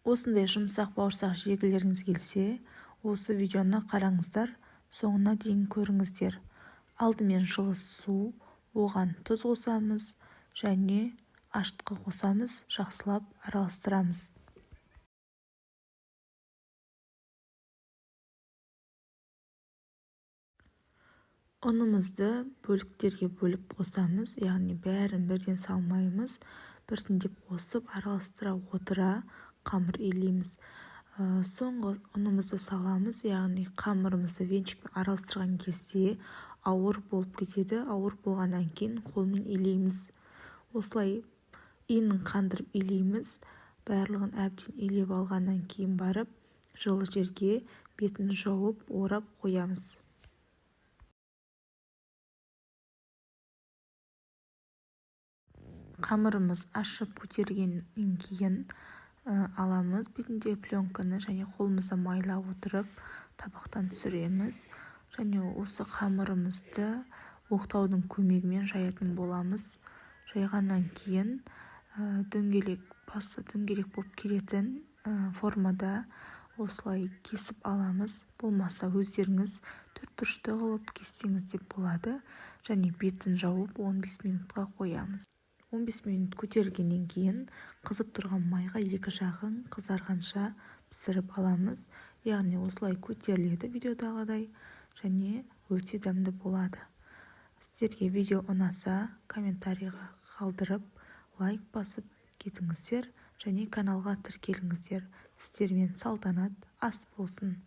Осындай жұмсақ бауырсақ жегілеріңіз келсе, осы видеоны қараңыздар, соңына дейін көріңіздер. Алдымен жылы су, оған тұз қосамыз және ашытқы қосамыз, жақсылап араластырамыз. Ұнымызды бөліктерге бөліп қосамыз, яғни бәрін бірден салмаймыз. Біртіндеп қосып араластыра отыра қамыр илейміз. Соңғы ұнымызды саламыз, яғни қамырымызды венчикпен араластырған кезде ауыр болып кетеді. Ауыр болғаннан кейін қолмен илейміз. Осылай иінін қандырып илейміз. Барлығын әбден илеп алғаннан кейін барып жылы жерге бетін жауып орап қоямыз. Қамырымыз ашып көтергеннен кейін аламыз. Бетінде пленканы және қолымызды майлап отырып табақтан түсіреміз. Және осы қамырымызды оқтаудың көмегімен жаятын боламыз. Жайғаннан кейін басы дөңгелек болып келетін формада осылай кесіп аламыз. Болмаса өздеріңіз төртбұрышты қылып кессеңіз де болады. Және бетін жауып 15 минутқа қоямыз. 15 минут көтергеннен кейін қызып тұрған майға екі жағын қызарғанша пісіріп аламыз. Яғни осылай көтеріледі видеодағыдай және өте дәмді болады. Сіздерге видео ұнаса, комментарийға қалдырып, лайк басып кетіңіздер және каналға тіркеліңіздер. Сіздермен салтанат ас болсын.